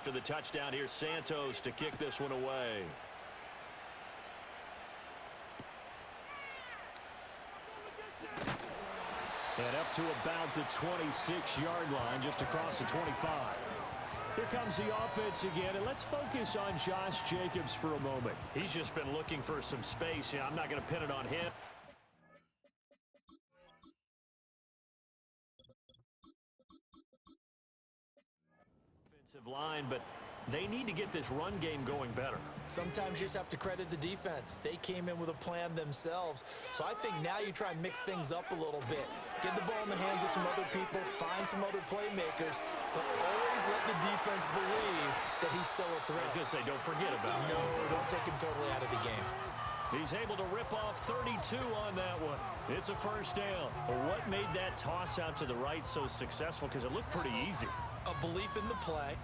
after the touchdown. Here's Santos to kick this one away. And up to about the 26-yard line, just across the 25. Here comes the offense again, and let's focus on Josh Jacobs for a moment. He's just been looking for some space. Yeah, I'm not going to pin it on him. Offensive line, but they need to get this run game going better. Sometimes you just have to credit the defense. They came in with a plan themselves. So I think now you try and mix things up a little bit. Get the ball in the hands of some other people, find some other playmakers, but always let the defense believe that he's still a threat. I was going to say, don't forget about him. No, don't take him totally out of the game. He's able to rip off 32 on that one. It's a first down. But what made that toss out to the right so successful? Because it looked pretty easy. A belief in the play.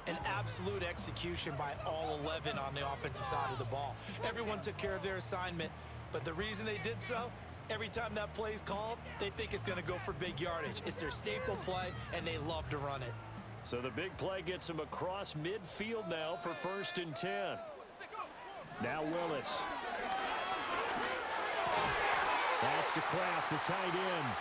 An absolute execution by all 11 on the offensive side of the ball. Everyone took care of their assignment, but the reason they did so, every time that play's called, they think it's going to go for big yardage. It's their staple play, and they love to run it. So the big play gets him across midfield now for 1st and 10. Now Willis. That's to Kraft, the tight end.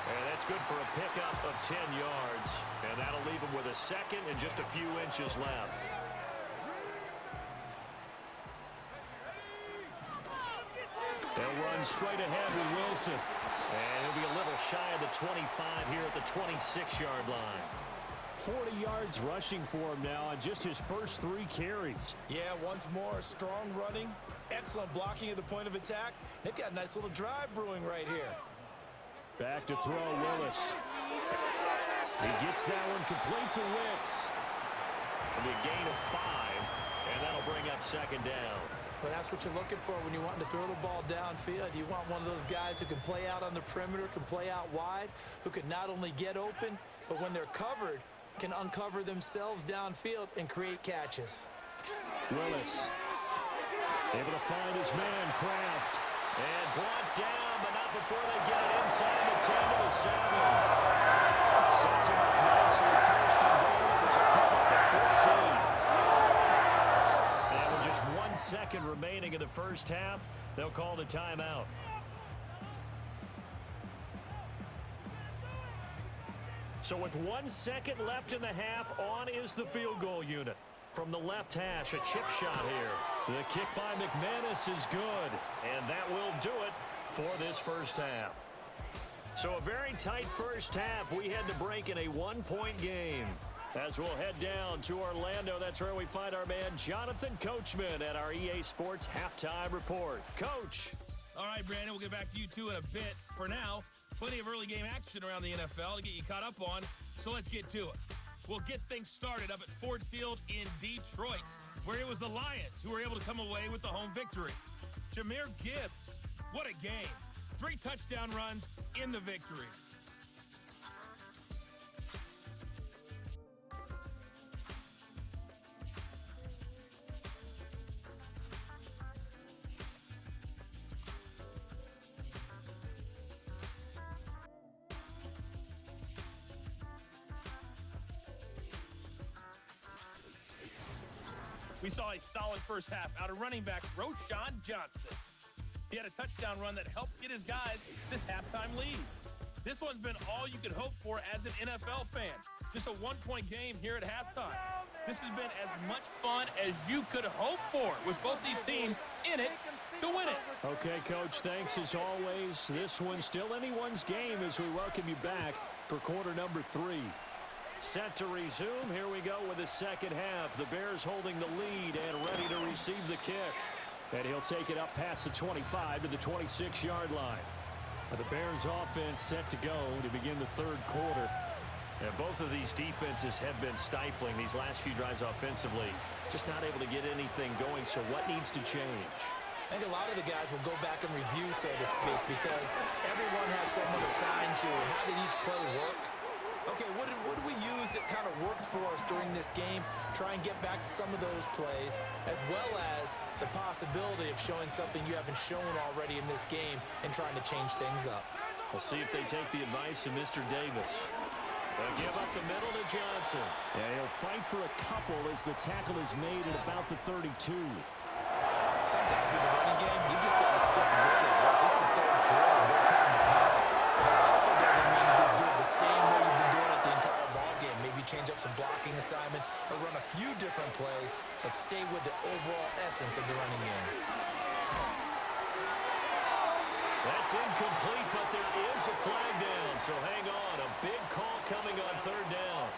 And that's good for a pickup of 10 yards. And that'll leave him with a second and just a few inches left. They'll run straight ahead with Wilson. And he'll be a little shy of the 25 here at the 26-yard line. 40 yards rushing for him now on just his first 3 carries. Yeah, once more, strong running, excellent blocking at the point of attack. They've got a nice little drive brewing right here. Back to throw, Willis. He gets that one complete to Wicks. It'll be a gain of 5, and that'll bring up 2nd down. Well, that's what you're looking for when you're wanting to throw the ball downfield. You want one of those guys who can play out on the perimeter, can play out wide, who can not only get open, but when they're covered, can uncover themselves downfield and create catches. Willis able to find his man, Kraft, and brought down, but not before they get it inside the 10 to the 7. Sets him up nicely, 1st and goal. It was a pickup of 14. And with just 1 second remaining in the first half, they'll call the timeout. So with 1 second left in the half, on is the field goal unit. From the left hash, a chip shot here. The kick by McManus is good, and that will do it for this first half. So a very tight first half. We had to break in a 1-point game. As we'll head down to Orlando, that's where we find our man Jonathan Coachman at our EA Sports Halftime Report. Coach. All right, Brandon, we'll get back to you two in a bit. For now, plenty of early game action around the NFL to get you caught up on, so let's get to it. We'll get things started up at Ford Field in Detroit, where it was the Lions who were able to come away with the home victory. Jahmyr Gibbs, what a game. 3 touchdown runs in the victory. We saw a solid first half out of running back Roschon Johnson. He had a touchdown run that helped get his guys this halftime lead. This one's been all you could hope for as an NFL fan. Just a 1-point game here at halftime. This has been as much fun as you could hope for with both these teams in it to win it. Okay, Coach, thanks as always. This one's still anyone's game as we welcome you back for quarter number 3. Set to resume. Here we go with the second half. The Bears holding the lead and ready to receive the kick. And he'll take it up past the 25 to the 26-yard line. The Bears offense set to go to begin the third quarter. And both of these defenses have been stifling these last few drives offensively. Just not able to get anything going. So what needs to change? I think a lot of the guys will go back and review, so to speak, because everyone has someone assigned to how did each play work. Okay, what did we use that kind of worked for us during this game? Try and get back to some of those plays, as well as the possibility of showing something you haven't shown already in this game and trying to change things up. We'll see if they take the advice of Mr. Davis. They'll give up the middle to Johnson. Yeah, he'll fight for a couple as the tackle is made at about the 32. Sometimes with the running game, you just got to stick with it. Look, this is the third quarter, no time to panic. But that also doesn't mean you just do it the same way you've been doing it the entire ball game. Maybe change up some blocking assignments or run a few different plays, but stay with the overall essence of the running game. That's incomplete, but there is a flag down, so hang on. A big call coming on third down.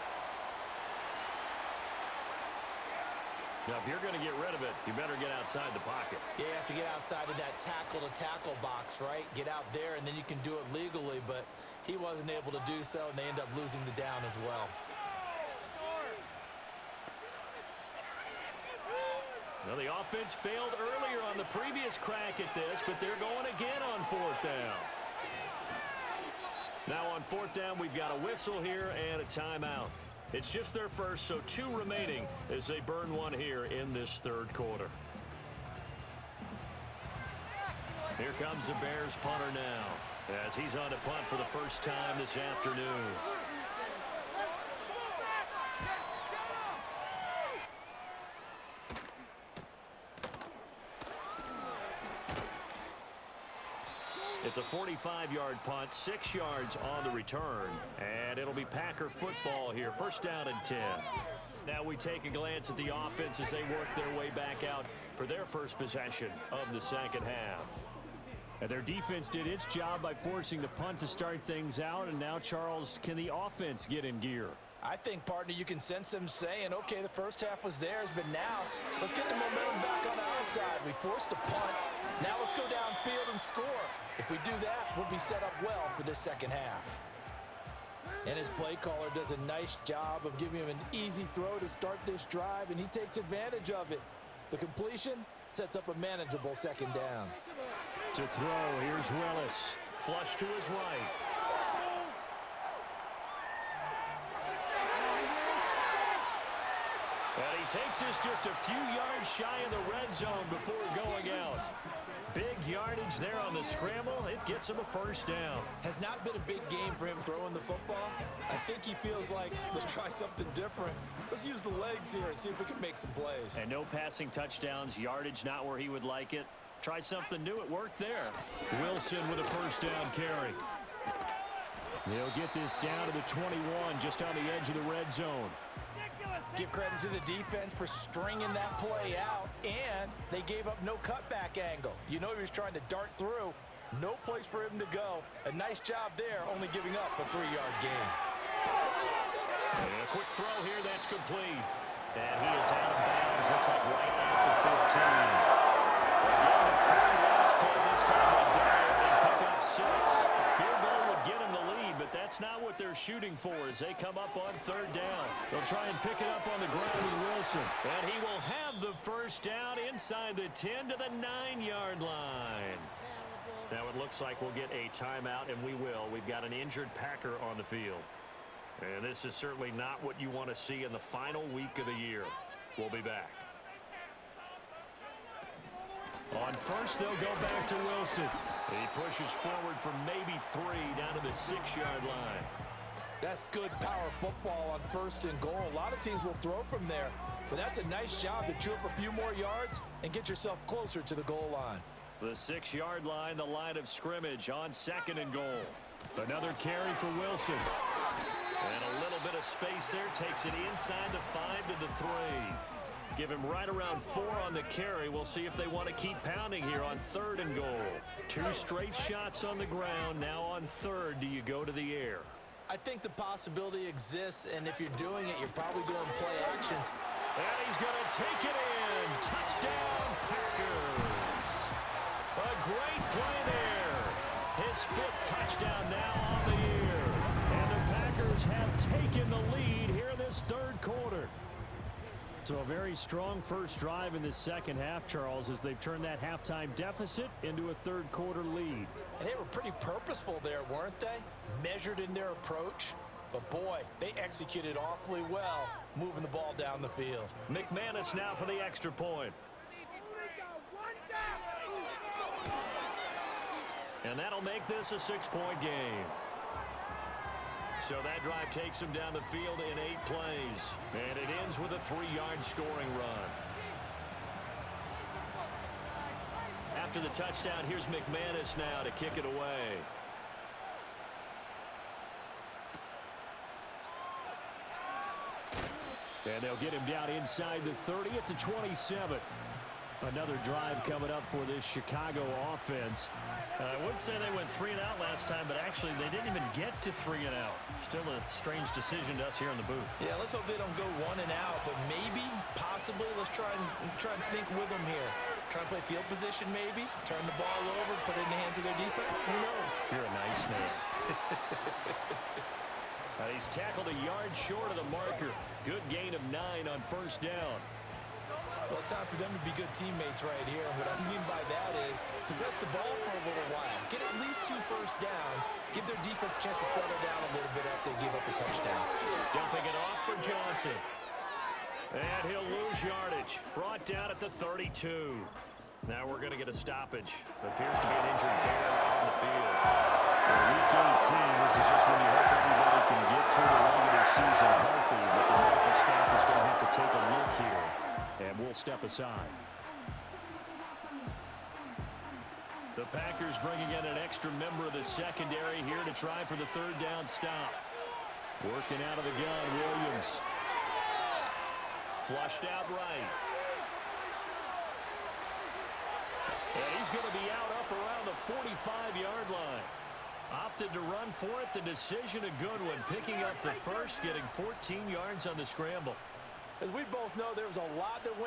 Now, if you're going to get rid of it, you better get outside the pocket. Yeah, you have to get outside of that tackle-to-tackle box, right? Get out there, and then you can do it legally, but he wasn't able to do so, and they end up losing the down as well. Well, the offense failed earlier on the previous crack at this, but they're going again on fourth down. Now on fourth down, we've got a whistle here and a timeout. It's just their first, so 2 remaining as they burn one here in this third quarter. Here comes the Bears punter now as he's on to punt for the first time this afternoon. It's a 45-yard punt, 6 yards on the return, and it'll be Packer football here. First down and 10. Now we take a glance at the offense as they work their way back out for their first possession of the second half. And their defense did its job by forcing the punt to start things out, and now, Charles, can the offense get in gear? I think, partner, you can sense them saying, okay, the first half was theirs, but now let's get the momentum back on our side. We forced a punt. Now let's go downfield and score. If we do that, we'll be set up well for the second half. And his play caller does a nice job of giving him an easy throw to start this drive, and he takes advantage of it. The completion sets up a manageable second down. To throw, here's Willis. Flush to his right. And he takes this just a few yards shy of the red zone before going out. Big yardage there on the scramble. It gets him a first down. Has not been a big game for him throwing the football. I think he feels like, let's try something different. Let's use the legs here and see if we can make some plays. And no passing touchdowns, yardage not where he would like it. Try something new. It worked there. Wilson with a first down carry. They'll get this down to the 21, just on the edge of the red zone. Give credit to the defense for stringing that play out, and they gave up no cutback angle. You know he was trying to dart through. No place for him to go. A nice job there, only giving up a 3-yard gain. And a quick throw here, that's complete. And he is out of bounds, looks like right at the 15. Again, a third last play, this time they double and pick up 6. Field goal would get him the lead, but that's not what they're shooting for as they come up on third down. They'll try and pick it up on the ground with Wilson. And he will have the first down inside the 10 to the 9-yard line. Now it looks like we'll get a timeout, and we will. We've got an injured Packer on the field. And this is certainly not what you want to see in the final week of the year. We'll be back. On first, they'll go back to Wilson. He pushes forward for maybe 3 down to the 6-yard line. That's good power football on first and goal. A lot of teams will throw from there, but that's a nice job to chew up a few more yards and get yourself closer to the goal line. The 6-yard line, the line of scrimmage on second and goal. Another carry for Wilson. And a little bit of space there, takes it inside the 5 to the 3. Give him right around 4 on the carry. We'll see if they want to keep pounding here on third and goal. 2 straight shots on the ground. Now on third, do you go to the air? I think the possibility exists, and if you're doing it, you're probably going to play actions. And he's going to take it in. Touchdown, Packers. A great play there. His 5th touchdown now on the year. And the Packers have taken the lead here in this third quarter. So a very strong first drive in the second half, Charles, as they've turned that halftime deficit into a third quarter lead. And they were pretty purposeful there, weren't they? Measured in their approach. But boy, they executed awfully well, moving the ball down the field. McManus now for the extra point. And that'll make this a 6-point game. So that drive takes him down the field in 8 plays. And it ends with a 3-yard scoring run. After the touchdown, here's McManus now to kick it away. And they'll get him down inside the 30 at the 27. Another drive coming up for this Chicago offense. I would say they went 3 and out last time, but actually they didn't even get to 3 and out. Still a strange decision to us here in the booth. Yeah, let's hope they don't go 1 and out, but maybe, possibly, let's try and think with them here. Try and play field position maybe, turn the ball over, put it in the hands of their defense. Who knows? You're a nice man. He's tackled a yard short of the marker. Good gain of 9 on first down. Well, it's time for them to be good teammates right here. And what I mean by that is possess the ball for a little while. Get at least 2 first downs. Give their defense a chance to settle down a little bit after they give up a touchdown. Dumping it off for Johnson. And he'll lose yardage. Brought down at the 32. Now we're going to get a stoppage. Appears to be an injured Bear on the field. Well, week 18, this is just when you hope everybody can get through the regular season healthy, but the medical staff is going to have to take a look here, and we'll step aside. The Packers bringing in an extra member of the secondary here to try for the 3rd down stop. Working out of the gun, Williams. Flushed out right. And he's going to be out up around the 45-yard line. Opted to run for it. The decision a good one. Picking up the first, getting 14 yards on the scramble. As we both know, there was a lot that went